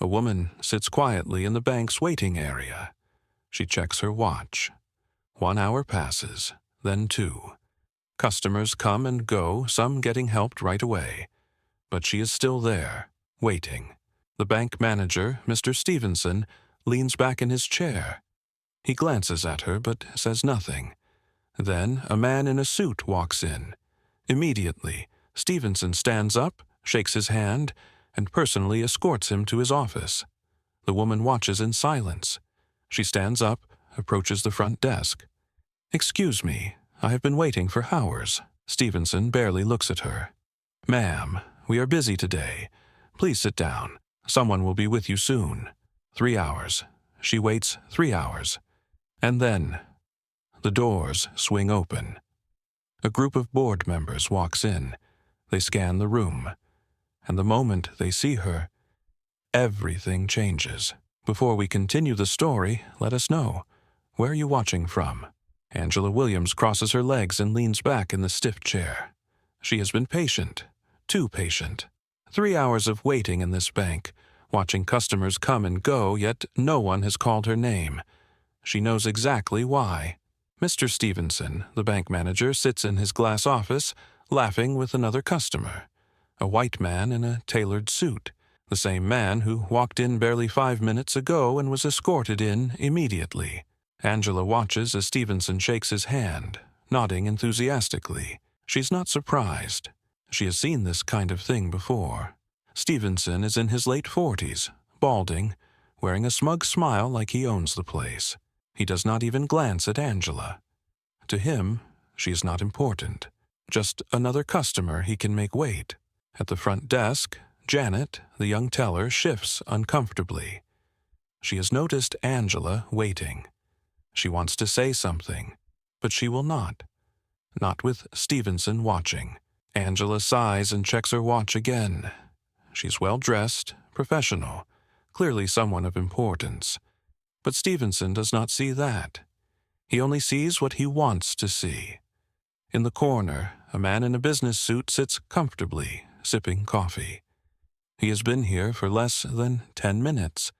A woman sits quietly in the bank's waiting area. She checks her watch. 1 hour passes, then 2. Customers come and go, some getting helped right away. But she is still there, waiting. The bank manager, Mr. Stevenson, leans back in his chair. He glances at her but says nothing. Then a man in a suit walks in. Immediately, Stevenson stands up, shakes his hand, and personally escorts him to his office. The woman watches in silence. She stands up, approaches the front desk. "Excuse me, I have been waiting for hours." Stevenson barely looks at her. "Ma'am, we are busy today. Please sit down. Someone will be with you soon." 3 hours. She waits 3 hours. And then, the doors swing open. A group of board members walks in. They scan the room. And the moment they see her, everything changes. Before we continue the story, let us know. Where are you watching from? Angela Williams crosses her legs and leans back in the stiff chair. She has been patient. Too patient. 3 hours of waiting in this bank, watching customers come and go, yet no one has called her name. She knows exactly why. Mr. Stevenson, the bank manager, sits in his glass office, laughing with another customer. A white man in a tailored suit. The same man who walked in barely 5 minutes ago and was escorted in immediately. Angela watches as Stevenson shakes his hand, nodding enthusiastically. She's not surprised. She has seen this kind of thing before. Stevenson is in his late 40s, balding, wearing a smug smile like he owns the place. He does not even glance at Angela. To him, she is not important. Just another customer he can make wait. At the front desk, Janet, the young teller, shifts uncomfortably. She has noticed Angela waiting. She wants to say something, but she will not. Not with Stevenson watching. Angela sighs and checks her watch again. She's well-dressed, professional, clearly someone of importance. But Stevenson does not see that. He only sees what he wants to see. In the corner, a man in a business suit sits comfortably, sipping coffee. He has been here for less than 10 minutes,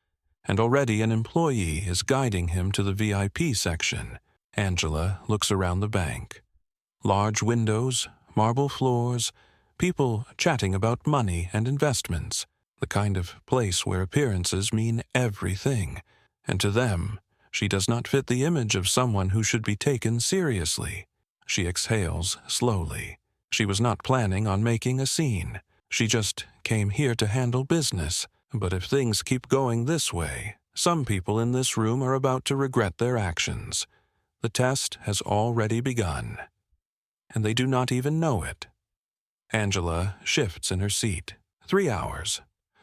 and already an employee is guiding him to the VIP section. Angela looks around the bank. Large windows, marble floors, people chatting about money and investments, the kind of place where appearances mean everything, and to them, she does not fit the image of someone who should be taken seriously. She exhales slowly. She was not planning on making a scene. She just came here to handle business. But if things keep going this way, some people in this room are about to regret their actions. The test has already begun, and they do not even know it. Angela shifts in her seat. 3 hours.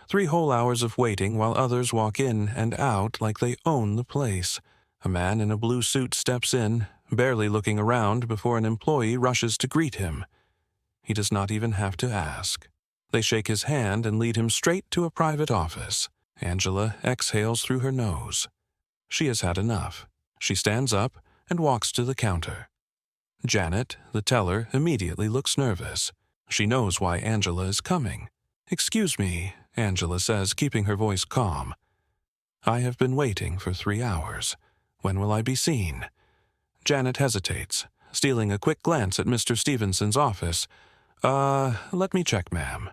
3 whole hours of waiting while others walk in and out like they own the place. A man in a blue suit steps in, barely looking around before an employee rushes to greet him. He does not even have to ask. They shake his hand and lead him straight to a private office. Angela exhales through her nose. She has had enough. She stands up and walks to the counter. Janet, the teller, immediately looks nervous. She knows why Angela is coming. "Excuse me," Angela says, keeping her voice calm. "I have been waiting for 3 hours. When will I be seen?" Janet hesitates, stealing a quick glance at Mr. Stevenson's office. Let me check, ma'am."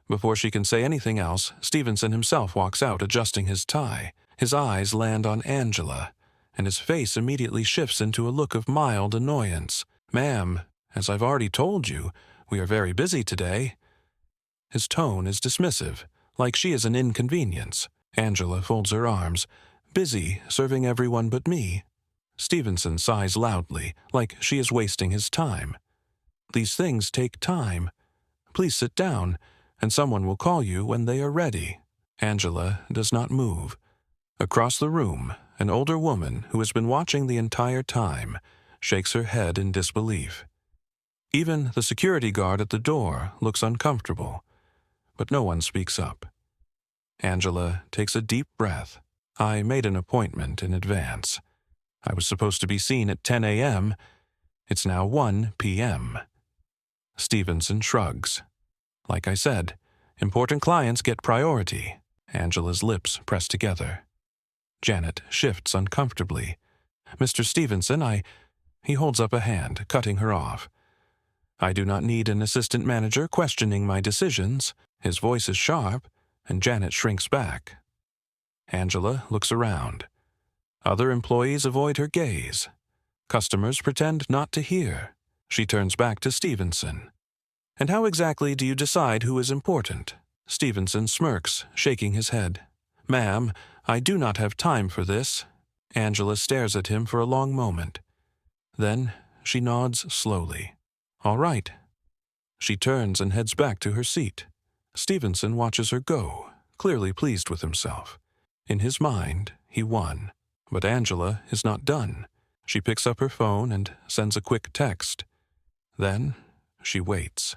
Before she can say anything else, Stevenson himself walks out, adjusting his tie. His eyes land on Angela, and his face immediately shifts into a look of mild annoyance. "Ma'am, as I've already told you, we are very busy today." His tone is dismissive, like she is an inconvenience. Angela folds her arms. "Busy, serving everyone but me." Stevenson sighs loudly, like she is wasting his time. "These things take time. Please sit down, and someone will call you when they are ready." Angela does not move. Across the room, an older woman who has been watching the entire time shakes her head in disbelief. Even the security guard at the door looks uncomfortable, but no one speaks up. Angela takes a deep breath. "I made an appointment in advance. I was supposed to be seen at 10 a.m. It's now 1 p.m. Stevenson shrugs. "Like I said, important clients get priority." Angela's lips press together. Janet shifts uncomfortably. "Mr. Stevenson, He holds up a hand, cutting her off. "I do not need an assistant manager questioning my decisions." His voice is sharp, and Janet shrinks back. Angela looks around. Other employees avoid her gaze. Customers pretend not to hear. She turns back to Stevenson. "And how exactly do you decide who is important?" Stevenson smirks, shaking his head. "Ma'am, I do not have time for this." Angela stares at him for a long moment. Then she nods slowly. "All right." She turns and heads back to her seat. Stevenson watches her go, clearly pleased with himself. In his mind, he won. But Angela is not done. She picks up her phone and sends a quick text. Then she waits.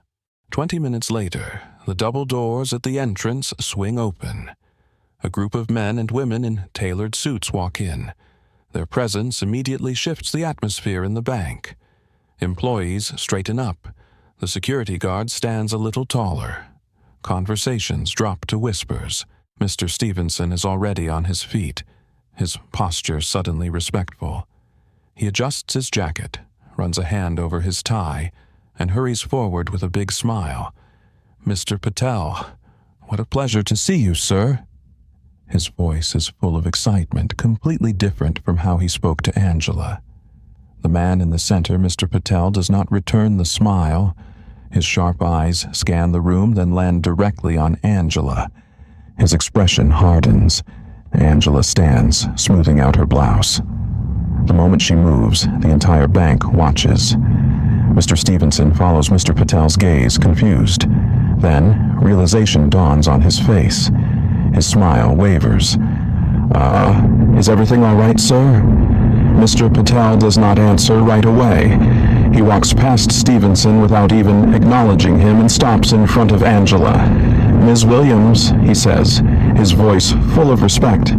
20 minutes later, the double doors at the entrance swing open. A group of men and women in tailored suits walk in. Their presence immediately shifts the atmosphere in the bank. Employees straighten up. The security guard stands a little taller. Conversations drop to whispers. Mr. Stevenson is already on his feet, his posture suddenly respectful. He adjusts his jacket, runs a hand over his tie, and hurries forward with a big smile. "Mr. Patel, what a pleasure to see you, sir." His voice is full of excitement, completely different from how he spoke to Angela. The man in the center, Mr. Patel, does not return the smile. His sharp eyes scan the room, then land directly on Angela. His expression hardens. Angela stands, smoothing out her blouse. The moment she moves, the entire bank watches. Mr. Stevenson follows Mr. Patel's gaze, confused. Then, realization dawns on his face. His smile wavers. Is everything all right, sir?" Mr. Patel does not answer right away. He walks past Stevenson without even acknowledging him and stops in front of Angela. "Ms. Williams," he says, his voice full of respect,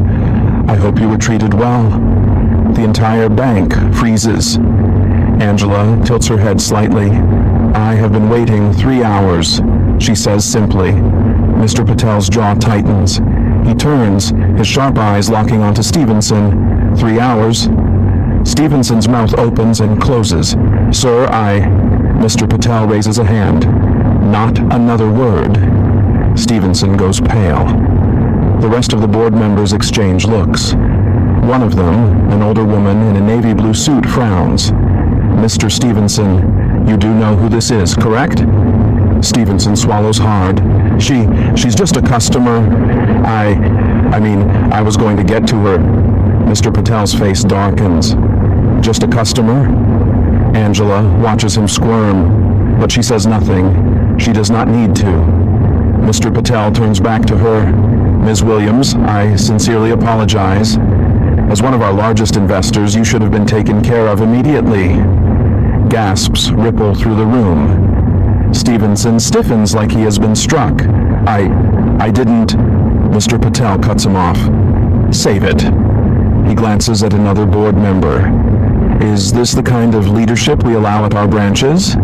"I hope you were treated well." The entire bank freezes. Angela tilts her head slightly. "I have been waiting 3 hours," she says simply. Mr. Patel's jaw tightens. He turns, his sharp eyes locking onto Stevenson. 3 hours? Stevenson's mouth opens and closes. "Sir, Mr. Patel raises a hand. "Not another word." Stevenson goes pale. The rest of the board members exchange looks. One of them, an older woman in a navy blue suit, frowns. "Mr. Stevenson, you do know who this is, correct?" Stevenson swallows hard. She's just a customer. I was going to get to her." Mr. Patel's face darkens. "Just a customer?" Angela watches him squirm, but she says nothing. She does not need to. Mr. Patel turns back to her. "Ms. Williams, I sincerely apologize. As one of our largest investors, you should have been taken care of immediately." Gasps ripple through the room. Stevenson stiffens like he has been struck. I didn't..." Mr. Patel cuts him off. "Save it." He glances at another board member. "Is this the kind of leadership we allow at our branches?"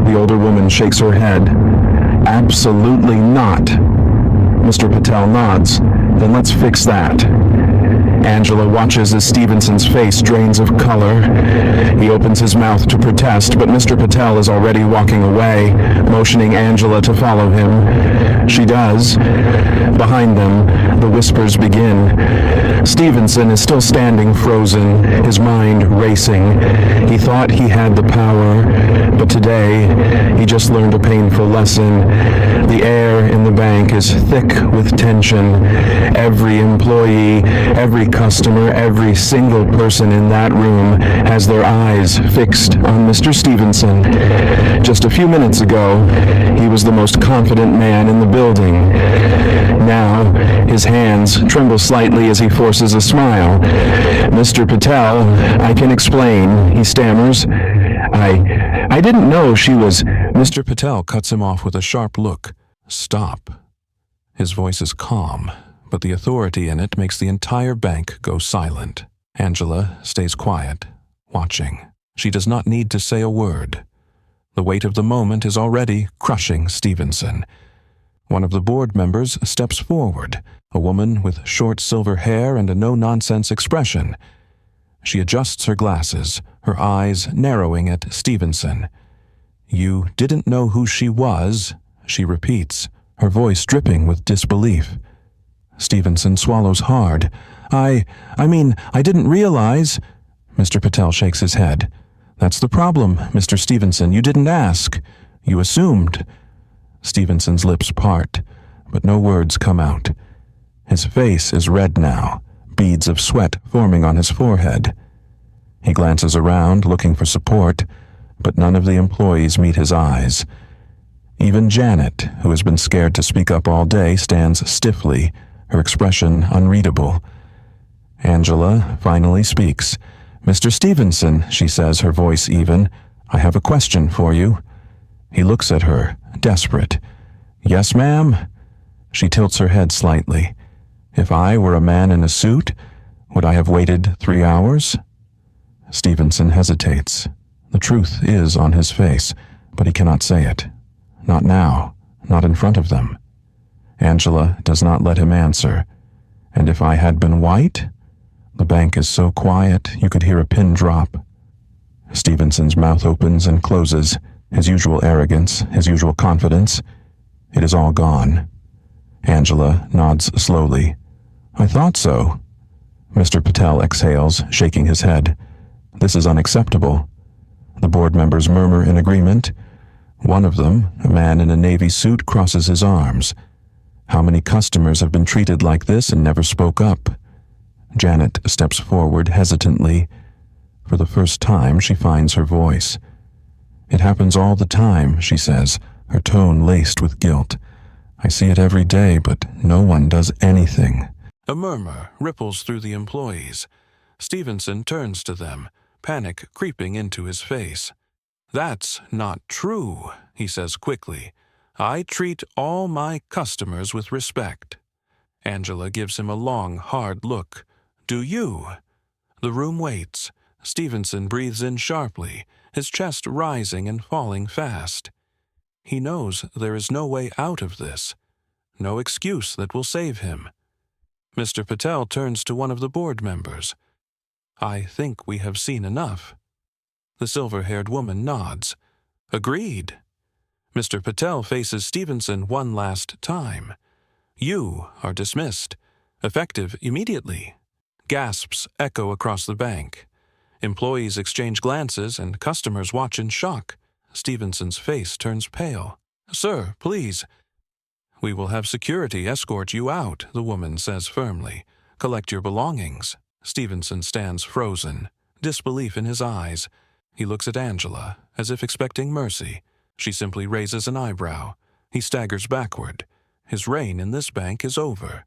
The older woman shakes her head. "Absolutely not." Mr. Patel nods. "Then let's fix that." Angela watches as Stevenson's face drains of color. He opens his mouth to protest, but Mr. Patel is already walking away, motioning Angela to follow him. She does. Behind them, the whispers begin. Stevenson is still standing frozen, his mind racing. He thought he had the power, but today, he just learned a painful lesson. The air in the bank is thick with tension. Every employee, every customer, every single person in that room has their eyes fixed on Mr. Stevenson. Just a few minutes ago, he was the most confident man in the building. Now, his hands tremble slightly as he forces a smile. "Mr. Patel, I can explain," he stammers. I didn't know she was..." Mr. Patel cuts him off with a sharp look. "Stop." His voice is calm, but the authority in it makes the entire bank go silent. Angela stays quiet, watching. She does not need to say a word. The weight of the moment is already crushing Stevenson. One of the board members steps forward, a woman with short silver hair and a no-nonsense expression. She adjusts her glasses, her eyes narrowing at Stevenson. "You didn't know who she was," she repeats, her voice dripping with disbelief. Stevenson swallows hard. I didn't realize." Mr. Patel shakes his head. "That's the problem, Mr. Stevenson. You didn't ask. You assumed." Stevenson's lips part, but no words come out. His face is red now, beads of sweat forming on his forehead. He glances around, looking for support, but none of the employees meet his eyes. Even Janet, who has been scared to speak up all day, stands stiffly, her expression unreadable. Angela finally speaks. "Mr. Stevenson," she says, her voice even, "I have a question for you." He looks at her, desperate. "Yes, ma'am?" She tilts her head slightly. "If I were a man in a suit, would I have waited 3 hours?" Stevenson hesitates. The truth is on his face, but he cannot say it. Not now, not in front of them. Angela does not let him answer. "And if I had been white?" The bank is so quiet you could hear a pin drop. Stevenson's mouth opens and closes, his usual arrogance, his usual confidence. It is all gone. Angela nods slowly. "I thought so." Mr. Patel exhales, shaking his head. This is unacceptable. The board members murmur in agreement. One of them, a man in a navy suit, crosses his arms. How many customers have been treated like this and never spoke up? Janet steps forward hesitantly. For the first time, she finds her voice. "It happens all the time," she says, her tone laced with guilt. "I see it every day, but no one does anything." A murmur ripples through the employees. Stevenson turns to them, panic creeping into his face. "That's not true," he says quickly. "I treat all my customers with respect." Angela gives him a long, hard look. "Do you?" The room waits. Stevenson breathes in sharply, his chest rising and falling fast. He knows there is no way out of this, no excuse that will save him. Mr. Patel turns to one of the board members. "I think we have seen enough." The silver-haired woman nods. "Agreed." Mr. Patel faces Stevenson one last time. "You are dismissed, effective immediately." Gasps echo across the bank. Employees exchange glances and customers watch in shock. Stevenson's face turns pale. "Sir, please." "We will have security escort you out," the woman says firmly. "Collect your belongings." Stevenson stands frozen, disbelief in his eyes. He looks at Angela, as if expecting mercy. She simply raises an eyebrow. He staggers backward. His reign in this bank is over.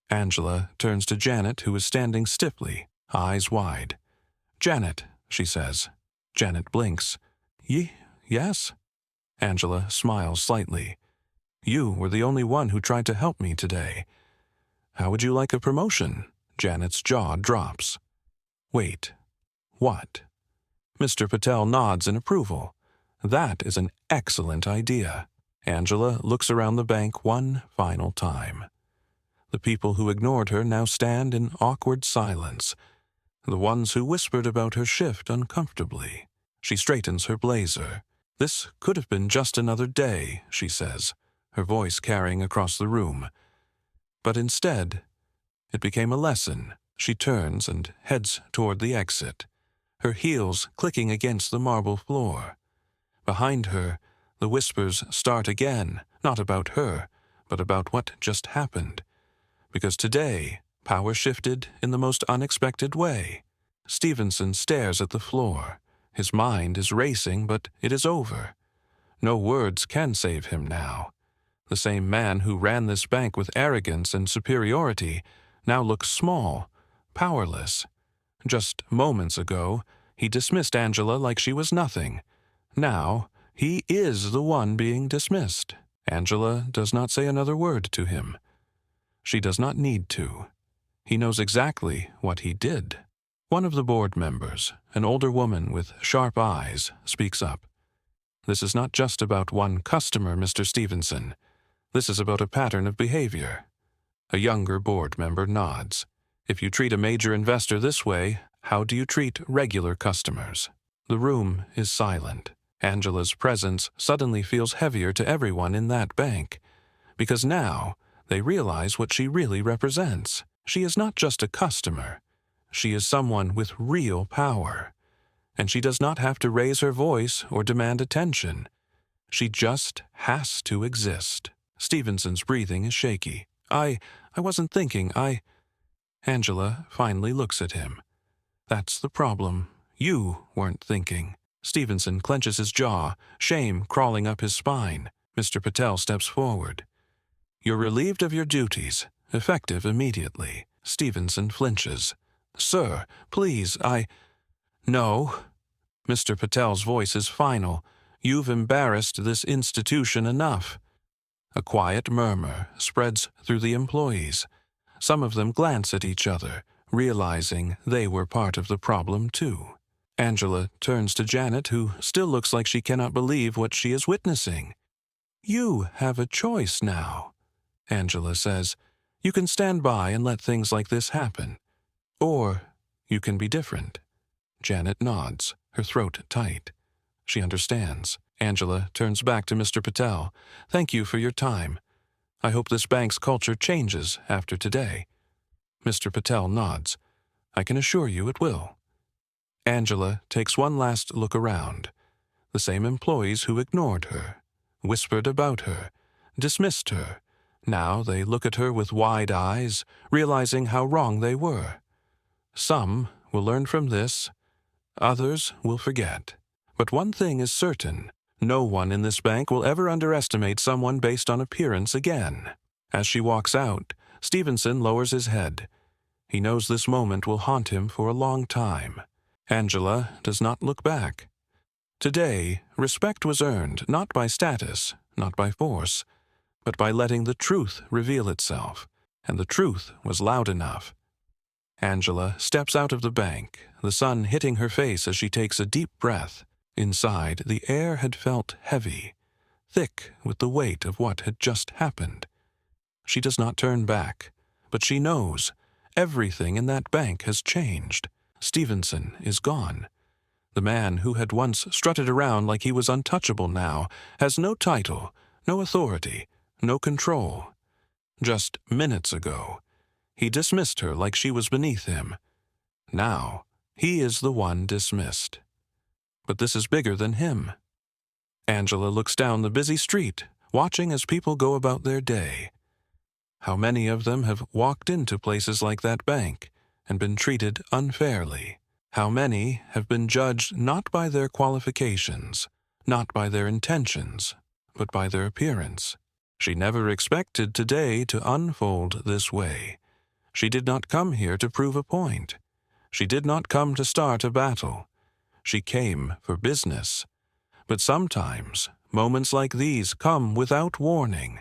Angela turns to Janet, who is standing stiffly, eyes wide. "Janet," she says. Janet blinks. Yes?" Angela smiles slightly. "You were the only one who tried to help me today. How would you like a promotion?" Janet's jaw drops. "Wait. What?" Mr. Patel nods in approval. "That is an excellent idea." Angela looks around the bank one final time. The people who ignored her now stand in awkward silence, the ones who whispered about her shift uncomfortably. She straightens her blazer. "This could have been just another day," she says, her voice carrying across the room. But instead, it became a lesson. She turns and heads toward the exit, her heels clicking against the marble floor. Behind her, the whispers start again, not about her, but about what just happened. Because today, power shifted in the most unexpected way. Stevenson stares at the floor. His mind is racing, but it is over. No words can save him now. The same man who ran this bank with arrogance and superiority now looks small, powerless. Just moments ago, he dismissed Angela like she was nothing. Now, he is the one being dismissed. Angela does not say another word to him. She does not need to. He knows exactly what he did. One of the board members, an older woman with sharp eyes, speaks up. "This is not just about one customer, Mr. Stevenson. This is about a pattern of behavior." A younger board member nods. If you treat a major investor this way, how do you treat regular customers? The room is silent. Angela's presence suddenly feels heavier to everyone in that bank, because now they realize what she really represents. She is not just a customer. She is someone with real power. And she does not have to raise her voice or demand attention. She just has to exist. Stevenson's breathing is shaky. I wasn't thinking, Angela finally looks at him. That's the problem. You weren't thinking. Stevenson clenches his jaw, shame crawling up his spine. Mr. Patel steps forward. You're relieved of your duties, effective immediately. Stevenson flinches. Sir, please, No. Mr. Patel's voice is final. You've embarrassed this institution enough. A quiet murmur spreads through the employees. Some of them glance at each other, realizing they were part of the problem too. Angela turns to Janet, who still looks like she cannot believe what she is witnessing. You have a choice now, Angela says. You can stand by and let things like this happen. Or you can be different. Janet nods, her throat tight. She understands. Angela turns back to Mr. Patel. Thank you for your time. I hope this bank's culture changes after today. Mr. Patel nods. I can assure you it will. Angela takes one last look around. The same employees who ignored her, whispered about her, dismissed her. Now they look at her with wide eyes, realizing how wrong they were. Some will learn from this. Others will forget. But one thing is certain. No one in this bank will ever underestimate someone based on appearance again. As she walks out, Stevenson lowers his head. He knows this moment will haunt him for a long time. Angela does not look back. Today, respect was earned not by status, not by force, but by letting the truth reveal itself, and the truth was loud enough. Angela steps out of the bank, the sun hitting her face as she takes a deep breath. Inside, the air had felt heavy, thick with the weight of what had just happened. She does not turn back, but she knows everything in that bank has changed. Stevenson is gone. The man who had once strutted around like he was untouchable now has no title, no authority, no control. Just minutes ago, he dismissed her like she was beneath him. Now, he is the one dismissed. But this is bigger than him. Angela looks down the busy street, watching as people go about their day. How many of them have walked into places like that bank and been treated unfairly? How many have been judged not by their qualifications, not by their intentions, but by their appearance? She never expected today to unfold this way. She did not come here to prove a point. She did not come to start a battle. She came for business. But sometimes, moments like these come without warning.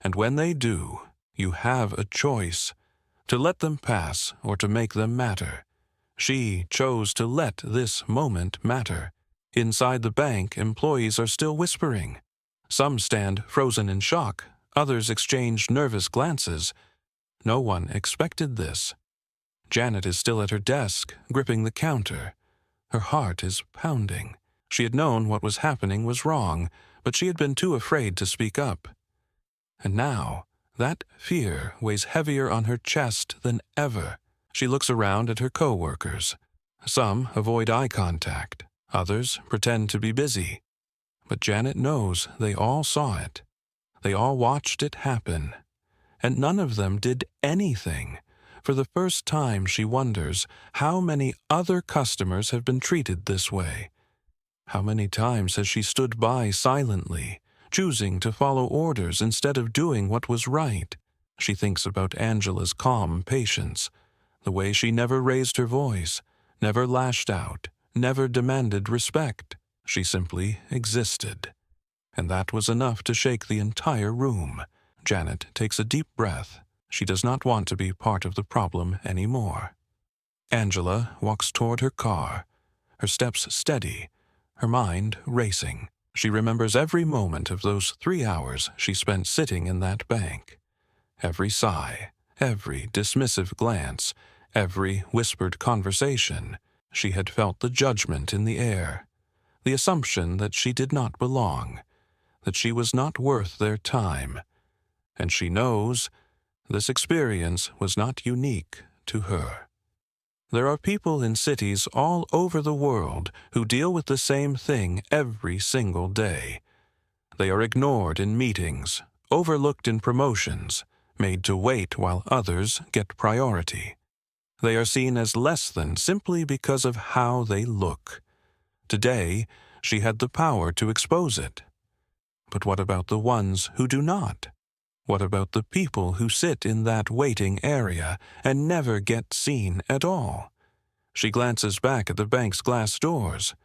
And when they do, you have a choice, to let them pass or to make them matter. She chose to let this moment matter. Inside the bank, employees are still whispering. Some stand frozen in shock. Others exchange nervous glances. No one expected this. Janet is still at her desk, gripping the counter. Her heart is pounding. She had known what was happening was wrong, but she had been too afraid to speak up. And now, that fear weighs heavier on her chest than ever. She looks around at her co-workers. Some avoid eye contact. Others pretend to be busy. But Janet knows they all saw it. They all watched it happen. And none of them did anything. For the first time, she wonders how many other customers have been treated this way. How many times has she stood by silently, choosing to follow orders instead of doing what was right? She thinks about Angela's calm patience, the way she never raised her voice, never lashed out, never demanded respect. She simply existed. And that was enough to shake the entire room. Janet takes a deep breath. She does not want to be part of the problem anymore. Angela walks toward her car, her steps steady, her mind racing. She remembers every moment of those 3 hours she spent sitting in that bank. Every sigh, every dismissive glance, every whispered conversation. She had felt the judgment in the air, the assumption that she did not belong, that she was not worth their time. And she knows this experience was not unique to her. There are people in cities all over the world who deal with the same thing every single day. They are ignored in meetings, overlooked in promotions, made to wait while others get priority. They are seen as less than simply because of how they look. Today, she had the power to expose it. But what about the ones who do not? What about the people who sit in that waiting area and never get seen at all? She glances back at the bank's glass doors.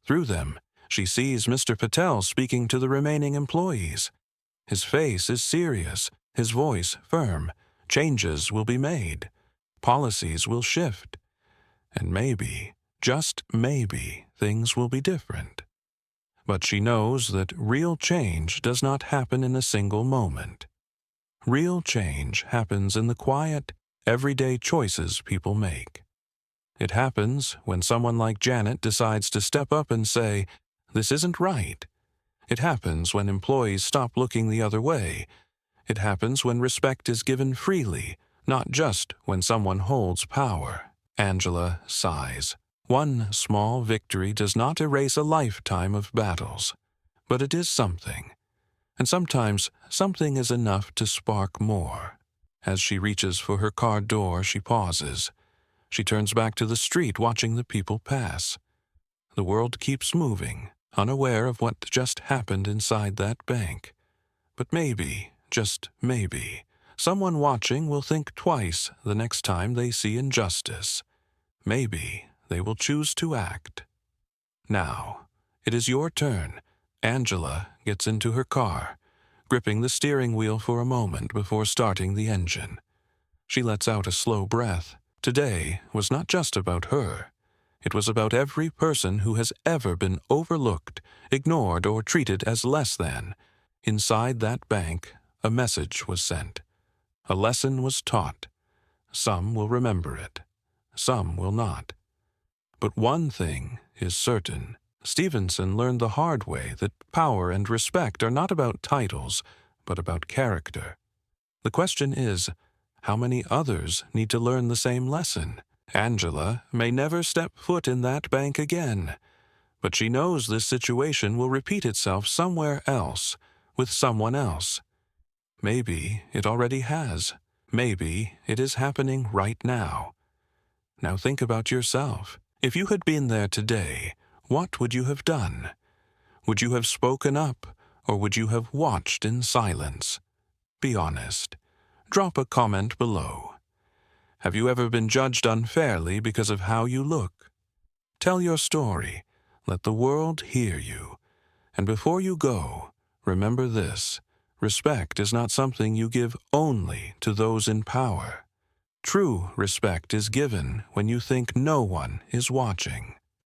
Through them, she sees Mr. Patel speaking to the remaining employees. His face is serious, his voice firm. Changes will be made. Policies will shift. And maybe, just maybe, things will be different. But she knows that real change does not happen in a single moment. Real change happens in the quiet, everyday choices people make. It happens when someone like Janet decides to step up and say, "This isn't right." It happens when employees stop looking the other way. It happens when respect is given freely, not just when someone holds power. Angela sighs. One small victory does not erase a lifetime of battles, but it is something. And sometimes something is enough to spark more. As she reaches for her car door, she pauses. She turns back to the street, watching the people pass. The world keeps moving, unaware of what just happened inside that bank. But maybe, just maybe, someone watching will think twice the next time they see injustice. Maybe they will choose to act. Now, it is your turn. Angela gets into her car, gripping the steering wheel for a moment before starting the engine. She lets out a slow breath. Today was not just about her. It was about every person who has ever been overlooked, ignored, or treated as less than. Inside that bank, a message was sent. A lesson was taught. Some will remember it. Some will not. But one thing is certain. Stevenson learned the hard way that power and respect are not about titles, but about character. The question is, how many others need to learn the same lesson? Angela may never step foot in that bank again, but she knows this situation will repeat itself somewhere else, with someone else. Maybe it already has. Maybe it is happening right now. Now think about yourself. If you had been there today, what would you have done? Would you have spoken up, or would you have watched in silence? Be honest. Drop a comment below. Have you ever been judged unfairly because of how you look? Tell your story. Let the world hear you. And before you go, remember this: respect is not something you give only to those in power. True respect is given when you think no one is watching.